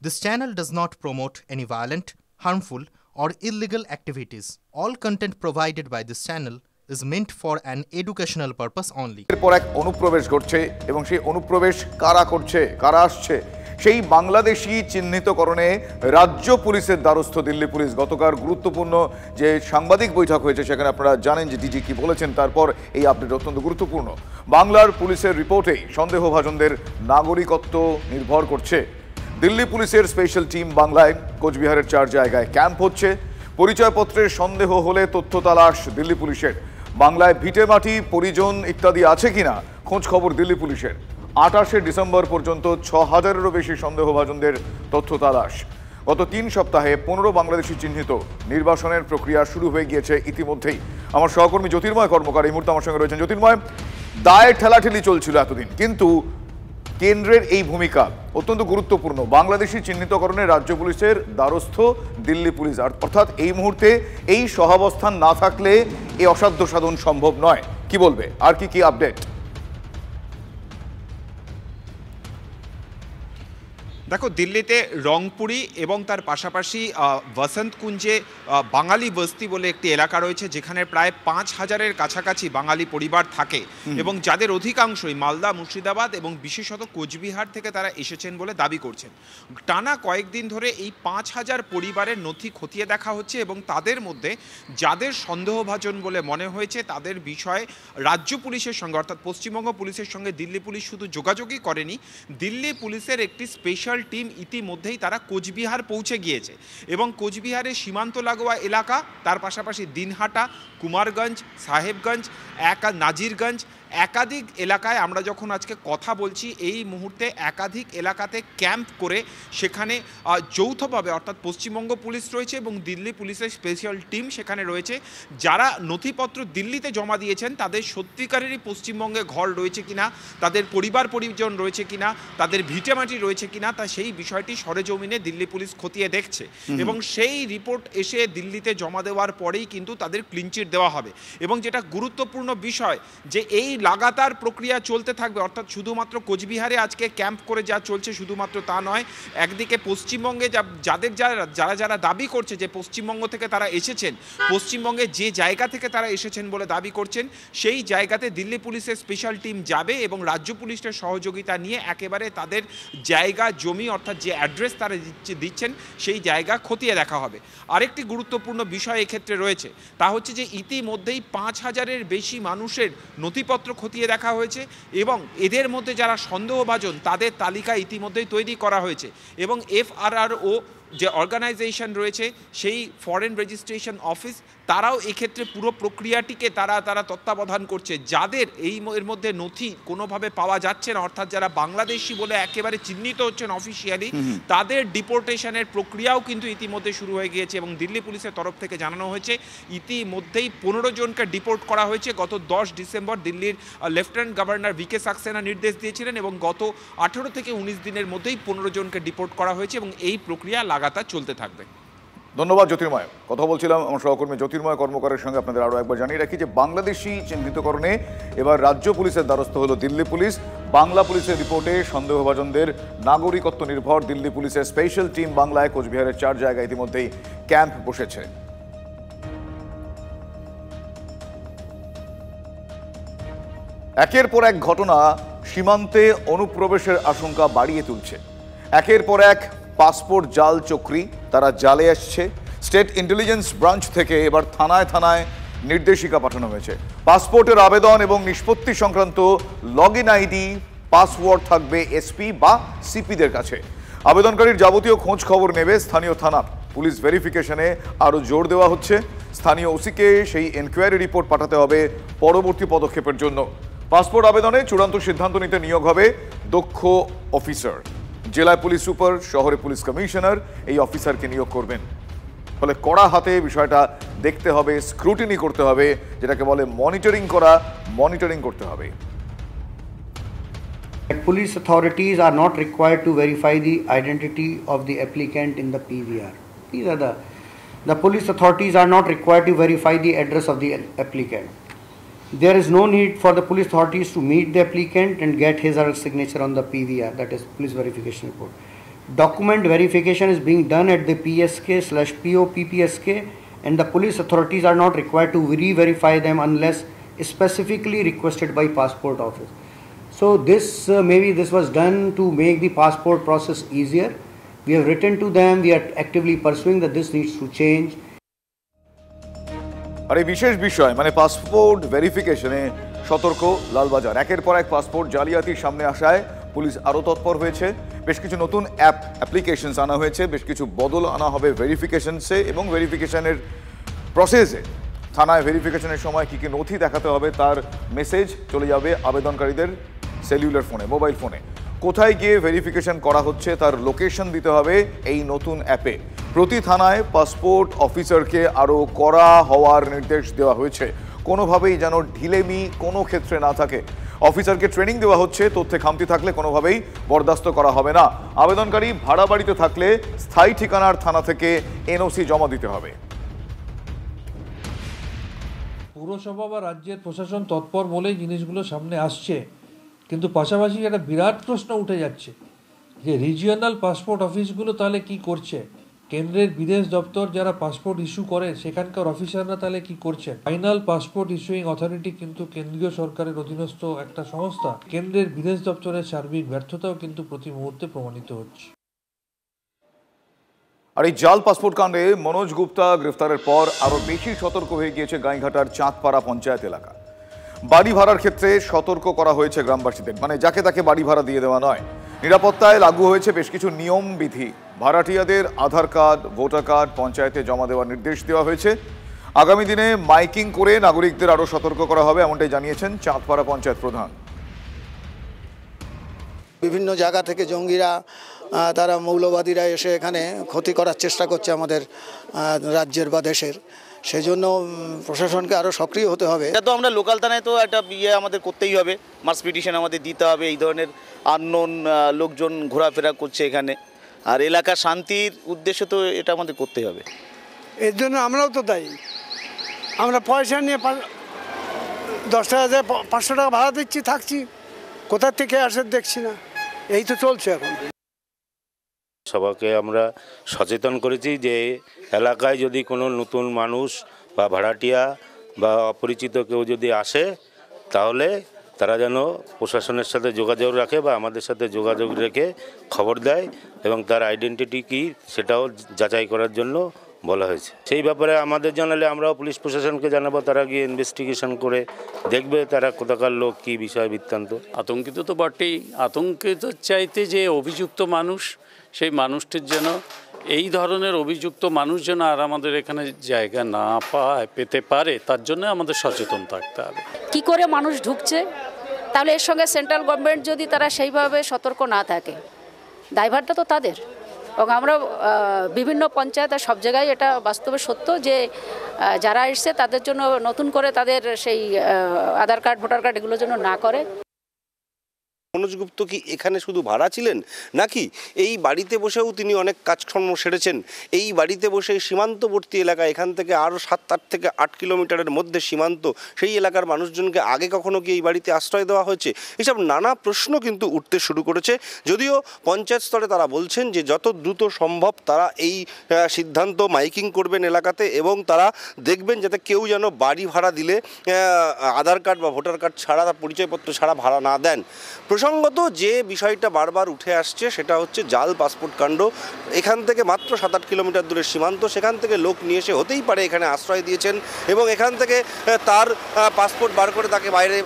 This channel does not promote any violent, harmful, or illegal activities. All content provided by this channel is meant for an educational purpose only. এরপর এক অনুপ্রবেশ ঘটছে এবং সেই অনুপ্রবেশ কারা করছে, কারা আসছে, সেই বাংলাদেশি চিহ্নিতকরণে রাজ্য পুলিশের দ্বারস্থ দিল্লি পুলিশ। গতকাল গুরুত্বপূর্ণ যে সাংবাদিক বৈঠক হয়েছে সেখানে আপনারা জানেন যে ডিজি কি বলেছেন, তারপর এই আপডেট অত্যন্ত গুরুত্বপূর্ণ। বাংলার পুলিশের রিপোর্টেই সন্দেহভাজনদের নাগরিকত্ব নির্ভর করছে। দিল্লি পুলিশের স্পেশাল টিম বাংলায় কোচবিহারের 4 জায়গায় ক্যাম্প হচ্ছে। পরিচয়পত্রের সন্দেহ হলে তথ্য তালাশ দিল্লি পুলিশের। বাংলায় ভিটেমাটি, পরিজন ইত্যাদি আছে কিনা খোঁজ খবর দিল্লি পুলিশের। 28 ডিসেম্বর পর্যন্ত 6000-এরও বেশি সন্দেহভাজনদের তথ্য তালাশ। গত 3 সপ্তাহে 15 বাংলাদেশি চিহ্নিত। নির্বাসনের প্রক্রিয়া শুরু হয়ে গিয়েছে ইতিমধ্যেই। আমার সহকর্মী জ্যোতির্ময় কর্মকার এই মুহূর্তে আমার সঙ্গে রয়েছেন। জ্যোতির্ময়, দায়ের ঠেলাঠেলি চলছিল এতদিন, কিন্তু কেন্দ্রের এই ভূমিকা অত্যন্ত গুরুত্বপূর্ণ। বাংলাদেশি চিহ্নিতকরণে রাজ্য পুলিশের দ্বারস্থ দিল্লি পুলিশ, অর্থাৎ এই মুহূর্তে এই সহাবস্থান না থাকলে এই অসাধ্য সাধন সম্ভব নয়। কি বলবে, আর কি আপডেট? দেখো, দিল্লিতে রংপুরি এবং তার পাশাপাশি বসন্ত কুঞ্জে বাঙালি বস্তি বলে একটি এলাকা রয়েছে, যেখানে প্রায় 5000-এর কাছাকাছি বাঙালি পরিবার থাকে এবং যাদের অধিকাংশই মালদা, মুর্শিদাবাদ এবং বিশেষত কোচবিহার থেকে তারা এসেছেন বলে দাবি করছেন। টানা কয়েকদিন ধরে এই 5000 পরিবারের নথি খতিয়ে দেখা হচ্ছে এবং তাদের মধ্যে যাদের সন্দেহভাজন বলে মনে হয়েছে তাদের বিষয়ে রাজ্য পুলিশের সঙ্গে, অর্থাৎ পশ্চিমবঙ্গ পুলিশের সঙ্গে দিল্লি পুলিশ শুধু যোগাযোগই করেনি, দিল্লি পুলিশের একটি স্পেশাল টিম ইতিমধ্যেই তারা কোচবিহার পৌঁছে গিয়েছে এবং কোচবিহারের সীমান্ত লাগোয়া এলাকা, তার পাশাপাশি দিনহাটা, কুমারগঞ্জ, সাহেবগঞ্জ, নাজিরগঞ্জ, একাধিক এলাকায় আমরা যখন আজকে কথা বলছি এই মুহূর্তে একাধিক এলাকাতে ক্যাম্প করে সেখানে যৌথভাবে, অর্থাৎ পশ্চিমবঙ্গ পুলিশ রয়েছে এবং দিল্লি পুলিশের স্পেশাল টিম সেখানে রয়েছে। যারা নথিপত্র দিল্লিতে জমা দিয়েছেন তাদের সত্যিকারেরই পশ্চিমবঙ্গে ঘর রয়েছে কিনা, তাদের পরিবার পরিজন রয়েছে কিনা, তাদের ভিটেমাটি রয়েছে কিনা, তা সেই বিষয়টি সরেজমিনে দিল্লি পুলিশ খতিয়ে দেখছে এবং সেই রিপোর্ট এসে দিল্লিতে জমা দেওয়ার পরেই কিন্তু তাদের ক্লিনচিট দেওয়া হবে। এবং যেটা গুরুত্বপূর্ণ বিষয় যে এই লাগাতার প্রক্রিয়া চলতে থাকবে, অর্থাৎ শুধুমাত্র কোচবিহারে আজকে ক্যাম্প করে যা চলছে শুধুমাত্র তা নয়, একদিকে পশ্চিমবঙ্গে যারা দাবি করছে যে পশ্চিমবঙ্গ থেকে তারা এসেছেন, পশ্চিমবঙ্গে যে জায়গা থেকে তারা এসেছেন বলে দাবি করছেন সেই জায়গাতে দিল্লি পুলিশের স্পেশাল টিম যাবে এবং রাজ্য পুলিশের সহযোগিতা নিয়ে একেবারে তাদের জায়গা, জমি, অর্থাৎ যে অ্যাড্রেস তারা দিচ্ছেন সেই জায়গা খতিয়ে দেখা হবে। আরেকটি গুরুত্বপূর্ণ বিষয় এক্ষেত্রে রয়েছে, তা হচ্ছে যে ইতিমধ্যেই 5000-এর বেশি মানুষের নথিপত্র খতিয়ে দেখা হয়েছে এবং এদের মধ্যে যারা সন্দেহভাজন তাদের তালিকা ইতিমধ্যেই তৈরি করা হয়েছে এবং FRRO যে অর্গানাইজেশন রয়েছে সেই ফরেন রেজিস্ট্রেশন অফিস, তারাও এক্ষেত্রে পুরো প্রক্রিয়াটিকে তারা তত্ত্বাবধান করছে। যাদের এর মধ্যে নথি কোনোভাবে পাওয়া যাচ্ছে না, অর্থাৎ যারা বাংলাদেশি বলে একেবারে চিহ্নিত হচ্ছেন অফিসিয়ালি, তাদের ডিপোর্টেশনের প্রক্রিয়াও কিন্তু ইতিমধ্যে শুরু হয়ে গিয়েছে এবং দিল্লি পুলিশের তরফ থেকে জানানো হয়েছে ইতিমধ্যেই 15 জনকে ডিপোর্ট করা হয়েছে। গত 10 ডিসেম্বর দিল্লির লেফটেন্যান্ট গভর্নর VK সাক্সেনা নির্দেশ দিয়েছিলেন এবং গত 18 থেকে 19 দিনের মধ্যেই 15 জনকে ডিপোর্ট করা হয়েছে এবং এই প্রক্রিয়া লাগাতার চলতে থাকবে। ধন্যবাদ জ্যোতির্ময়। কথা বলছিলাম আমার সহকর্মী জ্যোতির্ময় কর্মকারের সঙ্গে। আপনাদের আরও একবার জানিয়ে রাখি যে বাংলাদেশি চিহ্নিতকরণে এবার রাজ্য পুলিশের দ্বারস্থ হলো দিল্লি পুলিশ। বাংলা পুলিশের রিপোর্টে সন্দেহভাজনদের নাগরিকত্ব নির্ভর দিল্লি পুলিশের স্পেশাল টিম বাংলায় কোচবিহারের 4 জায়গায় ইতিমধ্যেই ক্যাম্প বসেছে। একের পর এক ঘটনা সীমান্তে অনুপ্রবেশের আশঙ্কা বাড়িয়ে তুলছে। একের পর এক পাসপোর্ট জাল চক্রী তারা জালে আসছে। স্টেট ইন্টেলিজেন্স ব্রাঞ্চ থেকে এবার থানায় থানায় নির্দেশিকা পাঠানো হয়েছে। পাসপোর্টের আবেদন এবং নিষ্পত্তি সংক্রান্ত লগইন আইডি, পাসওয়ার্ড থাকবে SP বা CPদের কাছে। আবেদনকারীর যাবতীয় খোঁজ খবর নেবে স্থানীয় থানা। পুলিশ ভেরিফিকেশনে আরও জোর দেওয়া হচ্ছে। স্থানীয় OC-কে সেই এনকোয়ারি রিপোর্ট পাঠাতে হবে পরবর্তী পদক্ষেপের জন্য। পাসপোর্ট আবেদনে চূড়ান্ত সিদ্ধান্ত নিতে নিয়োগ হবে দক্ষ অফিসার। জেলায় পুলিশ সুপার, শহরে পুলিশ কমিশনার এই অফিসারকে নিয়োগ করবেন। ফলে কড়া হাতে বিষয়টা দেখতে হবে, স্ক্রুটিনি করতে হবে, যেটাকে বলে মনিটরিং করতে হবে। Police authorities are not required to verify the identity of the applicant in the PVR. These are the police authorities are not required to verify the address of the applicant. There is no need for the police authorities to meet the applicant and get his or her signature on the PVR, that is police verification report. Document verification is being done at the PSK/POPPSK, and the police authorities are not required to re-verify them unless specifically requested by passport office. So this maybe this was done to make the passport process easier. We have written to them. We are actively pursuing that this needs to change. আর এই বিশেষ বিষয় মানে passport ভেরিফিকেশনে সতর্ক লালবাজার। একের পর এক passport জালিয়াতির সামনে আসায় পুলিশ আরও তৎপর হয়েছে। বেশ কিছু নতুন অ্যাপ্লিকেশনস আনা হয়েছে, বেশ কিছু বদল আনা হবে ভেরিফিকেশনসে এবং ভেরিফিকেশনের প্রসেসে। থানায় ভেরিফিকেশনের সময় কী কী নথি দেখাতে হবে তার মেসেজ চলে যাবে আবেদনকারীদের সেলুলার ফোনে, মোবাইল ফোনে। কোথায় গিয়ে ভেরিফিকেশন করা হচ্ছে তার লোকেশন দিতে হবে এই নতুন অ্যাপে। প্রতি থানায় পাসপোর্ট অফিসারকে আরও কড়া হওয়ার নির্দেশ দেওয়া হয়েছে, কোনোভাবেই যেন ঢিলেমি কোনো ক্ষেত্রে না থাকে। অফিসারকে ট্রেনিং দেওয়া হচ্ছে, তথ্যে খামতি থাকলে কোনোভাবেই বরদাস্ত করা হবে না। আবেদনকারী ভাড়া বাড়িতে থাকলে স্থায়ী ঠিকানার থানা থেকে এনওসি জমা দিতে হবে। পৌরসভা বা রাজ্যের প্রশাসন তৎপর বলেই জিনিসগুলো সামনে আসছে, কিন্তু পাশাপাশি একটা বিরাট প্রশ্ন উঠে যাচ্ছে যে রিজিওনাল পাসপোর্ট অফিসগুলো তাহলে কি করছে, কেন্দ্রের বিদেশ দপ্তর যারা পাসপোর্ট ইস্যু করে সেখানকার অফিসাররা তাহলে কি করছে। ফাইনাল পাসপোর্ট ইস্যুইং অথরিটি কিন্তু কেন্দ্রীয় সরকারের অধীনস্থ একটা সংস্থা। কেন্দ্রের বিদেশ দপ্তরের সার্বিক ব্যর্থতাও কিন্তু প্রতি মুহূর্তে প্রমাণিত হচ্ছে। আর এই জাল পাসপোর্ট কাণ্ডে মনোজ গুপ্তা গ্রেফতারের পর আরও বেশি সতর্ক হয়ে গিয়েছে গাইঘাটার চাঁদপাড়া পঞ্চায়েত এলাকা। বাড়ি ভাড়ার ক্ষেত্রে সতর্ক করা হয়েছে গ্রামবাসীদের, মানে যাকে তাকে বাড়ি ভাড়া দিয়ে দেওয়া নয়। নিরাপত্তায় লাগু হয়েছে বেশ কিছু নিয়ম বিধি। ভাড়াটিয়াদের আধার কার্ড, ভোটার কার্ড পঞ্চায়েতে জমা দেওয়ার নির্দেশ দেওয়া হয়েছে। আগামী দিনে মাইকিং করে নাগরিকদের আরও সতর্ক করা হবে, এমনটাই জানিয়েছেন চাঁদপাড়া পঞ্চায়েত প্রধান। বিভিন্ন জায়গা থেকে জঙ্গিরা, তারা মৌলবাদীরা এসে এখানে ক্ষতি করার চেষ্টা করছে আমাদের রাজ্যের বা দেশের। সেই জন্য প্রশাসনকে আরও সক্রিয় হতে হবে। এটা তো আমরা লোকাল থানায় তো একটা আমাদের করতেই হবে, মাস পিটিশন আমাদের দিতে হবে। এই ধরনের আননোন লোকজন ঘোরাফেরা করছে এখানে, আর এলাকার শান্তির উদ্দেশ্য তো এটা আমাদের করতেই হবে। এর জন্য আমরাও তো দায়ী। আমরা পয়সা নিয়ে 10,500 টাকা ভাড়া দিচ্ছি, থাকছি, কোথা থেকে আসে দেখছি না। এই তো চলছে এখন। সবাইকে আমরা সচেতন করেছি যে এলাকায় যদি কোনো নতুন মানুষ বা ভাড়াটিয়া বা অপরিচিত কেউ যদি আসে তাহলে তারা যেন প্রশাসনের সাথে যোগাযোগ রাখে বা আমাদের সাথে যোগাযোগ রেখে খবর দেয় এবং তার আইডেন্টিটি কী সেটাও যাচাই করার জন্য বলা হয়েছে। সেই ব্যাপারে আমাদের জানালে আমরাও পুলিশ প্রশাসনকে জানাবো, তারা গিয়ে ইনভেস্টিগেশন করে দেখবে তারা কোথাকার লোক, কী বিষয় বৃত্তান্ত। আতঙ্কিত তো বটেই, আতঙ্কিত চাইতে যে অভিযুক্ত মানুষ, সেই মানুষটির যেন, এই ধরনের অভিযুক্ত মানুষ যেন আর আমাদের এখানে জায়গা না পেতে পারে, তার জন্য আমাদের সচেতন থাকতে হবে। কি করে মানুষ ঢুকছে, তাহলে এর সঙ্গে সেন্ট্রাল গভর্নমেন্ট যদি তারা সেইভাবে সতর্ক না থাকে, দায়ভারটা তো তাদের। এবং আমরা বিভিন্ন পঞ্চায়েত সব জায়গায় এটা বাস্তবে সত্য যে যারা এসছে তাদের জন্য নতুন করে তাদের সেই আধার কার্ড, ভোটার কার্ড এগুলো যেন না করে। মনোজ গুপ্ত কি এখানে শুধু ভাড়া ছিলেন, নাকি এই বাড়িতে বসেও তিনি অনেক কাজকর্ম সেরেছেন? এই বাড়িতে বসে সীমান্তবর্তী এলাকা, এখান থেকে আরও 7 থেকে 8 কিলোমিটারের মধ্যে সীমান্ত, সেই এলাকার মানুষজনকে আগে কখনো কি এই বাড়িতে আশ্রয় দেওয়া হয়েছে? এসব নানা প্রশ্ন কিন্তু উঠতে শুরু করেছে। যদিও পঞ্চায়েত স্তরে তারা বলছেন যে যত দ্রুত সম্ভব তারা এই সিদ্ধান্ত মাইকিং করবেন এলাকাতে এবং তারা দেখবেন যাতে কেউ যেন বাড়ি ভাড়া দিলে আধার কার্ড বা ভোটার কার্ড ছাড়া, পরিচয়পত্র ছাড়া ভাড়া না দেন। প্রসঙ্গত যে বিষয়টা বারবার উঠে আসছে সেটা হচ্ছে জাল পাসপোর্ট কাণ্ড। এখান থেকে মাত্র 7-8 কিলোমিটার দূরের সীমান্ত, সেখান থেকে লোক নিয়ে এসে হতেই পারে এখানে আশ্রয় দিয়েছেন এবং এখান থেকে তার পাসপোর্ট বার করে তাকে বাইরে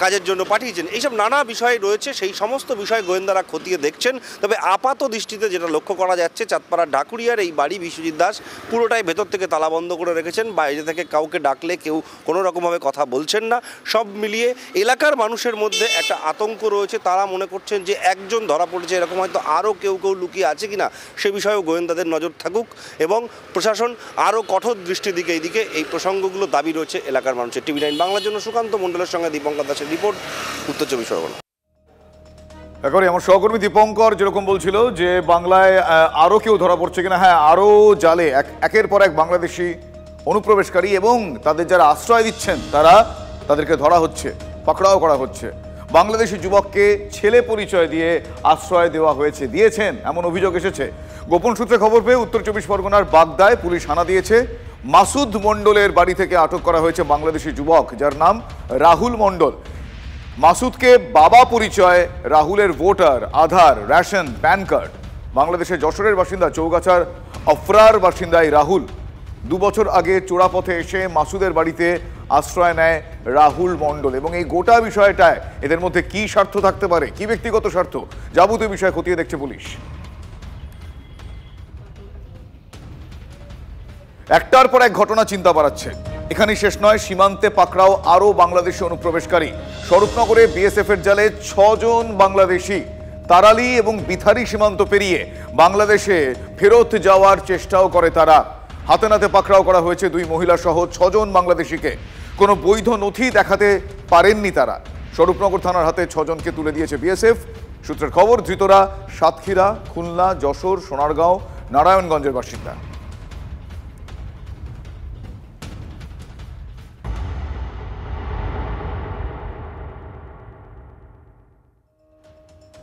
কাজের জন্য পাঠিয়েছেন। এইসব নানা বিষয় রয়েছে, সেই সমস্ত বিষয় গোয়েন্দারা খতিয়ে দেখছেন। তবে আপাত দৃষ্টিতে যেটা লক্ষ্য করা যাচ্ছে, চাঁদপাড়ার ঢাকুরিয়ার এই বাড়ি বিশ্বজিৎ দাস পুরোটাই ভেতর থেকে তালা বন্ধ করে রেখেছেন। বাইরে থেকে কাউকে ডাকলে কেউ কোনো রকমভাবে কথা বলছেন না। সব মিলিয়ে এলাকার মানুষের মধ্যে একটা আতঙ্ক রয়েছে। তারা মনে করছেন যে একজন ধরা পড়েছে, এরকম হয়তো আরও কেউ লুকিয়ে আছে কিনা সে বিষয়েও গোয়েন্দাদের নজর থাকুক এবং প্রশাসন আরও কঠোর দৃষ্টির দিকে এইদিকে এই প্রসঙ্গগুলো দাবি রয়েছে এলাকার মানুষের। TV9 বাংলার জন্য সুকান্ত মণ্ডলের সঙ্গে দীপঙ্কর দাসের রিপোর্ট, উত্তর 24 পরগনা। এখন আমার সহকর্মী দীপঙ্কর যেরকম বলছিল যে বাংলায় আরও কেউ ধরা পড়ছে কিনা, হ্যাঁ, আরও জালে একের পর এক বাংলাদেশি অনুপ্রবেশকারী এবং তাদের যারা আশ্রয় দিচ্ছেন তাদেরকে ধরা হচ্ছে, পাকড়াও করা হচ্ছে। বাংলাদেশি যুবককে ছেলে পরিচয় দিয়ে আশ্রয় দেওয়া হয়েছে, দিয়েছেন এমন অভিযোগ এসেছে। গোপন সূত্রে খবর পেয়ে উত্তর চব্বিশ পরগনার বাগদায় পুলিশ হানা দিয়েছে। মাসুদ মণ্ডলের বাড়ি থেকে আটক করা হয়েছে বাংলাদেশি যুবক, যার নাম রাহুল মণ্ডল। মাসুদকে বাবা পরিচয়, রাহুলের ভোটার, আধার, রেশন, প্যান কার্ড। বাংলাদেশের যশোরের বাসিন্দা, চৌগাছার অফরার বাসিন্দা এই রাহুল 2 বছর আগে চোরাপথে এসে মাসুদের বাড়িতে আশ্রয় নেয় রাহুল মণ্ডল। এবং এই গোটা বিষয়টায় এদের মধ্যে কি স্বার্থ থাকতে পারে, কি ব্যক্তিগত স্বার্থ, যাবতীয় বিষয় খতিয়ে দেখছে পুলিশ। একটার পর এক ঘটনা চিন্তা বাড়াচ্ছে। এখানেই শেষ নয়, সীমান্তে পাকড়াও আরও বাংলাদেশি অনুপ্রবেশকারী। স্বরূপনগরে বিএসএফ এর জালে 6 জন বাংলাদেশি তারালি এবং বিথারি সীমান্ত পেরিয়ে বাংলাদেশে ফেরত যাওয়ার চেষ্টাও করে তারা। হাতে নাতে পাকড়াও করা হয়েছে 2 মহিলা সহ 6 জন বাংলাদেশিকে। কোনো বৈধ নথি দেখাতে পারেননি তারা। স্বরূপনগর থানার হাতে 6 জনকে তুলে দিয়েছে বিএসএফ। সূত্রের খবর, ধৃতরা সাতক্ষীরা, খুলনা, যশোর, সোনারগাঁও, নারায়ণগঞ্জের বাসিন্দা।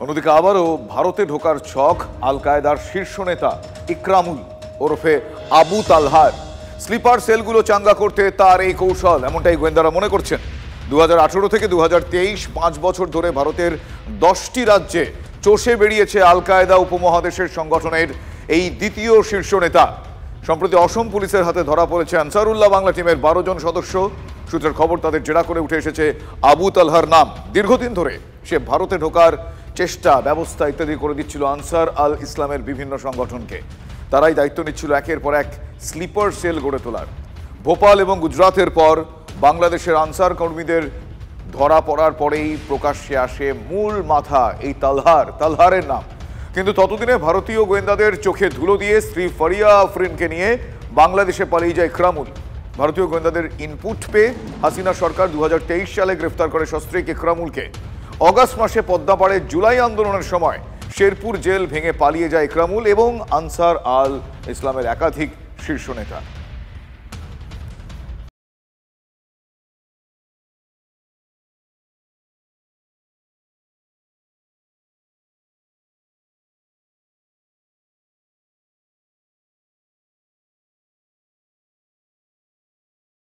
অন্যদিকে আবারও ভারতে ঢোকার ছক আল কায়েদার শীর্ষ নেতা ইকরামুল ওরফে আবু তালহার। স্লিপার সেলগুলো চাঙ্গা করতে তার এই কৌশল, এমনটাই গোয়েন্দারা মনে করছেন। 2018 থেকে 2023 5 বছর ধরে ভারতের 10টি রাজ্যে চষে বেরিয়েছে আল কায়েদা উপমহাদেশের সংগঠনের এই দ্বিতীয় শীর্ষ নেতা। সম্প্রতি অসম পুলিশের হাতে ধরা পড়েছে আনসারুল্লাহ বাংলা টিমের 12 জন সদস্য। সূত্রের খবর, তাদের জেরা করে উঠে এসেছে আবু তালহার নাম। দীর্ঘদিন ধরে সে ভারতে ঢোকার চেষ্টা, ব্যবস্থা ইত্যাদি করে দিচ্ছিল আনসার আল ইসলামের বিভিন্ন সংগঠনকে। তারাই দায়িত্ব নিচ্ছিল একের পর এক স্লিপার সেল গড়ে তোলার। ভোপাল এবং গুজরাতের পর বাংলাদেশের আনসার কর্মীদের ধরা পড়ার পরেই প্রকাশ্যে আসে মূল মাথা এই তালহারের নাম। কিন্তু ততদিনে ভারতীয় গোয়েন্দাদের চোখে ধুলো দিয়ে স্ত্রী ফারিয়া আফরিনকে নিয়ে বাংলাদেশে পালিয়ে যায় ইকরামুল। ভারতীয় গোয়েন্দাদের ইনপুট পেয়ে হাসিনা সরকার 2023 সালে গ্রেফতার করে সস্ত্রীক ইকরামুলকে। অগাস্ট মাসে পদ্মাপাড়ে জুলাই আন্দোলনের সময় শেরপুর জেল ভেঙে পালিয়ে যায় ইকরামুল এবং আনসার আল ইসলামের একাধিক শীর্ষ নেতা।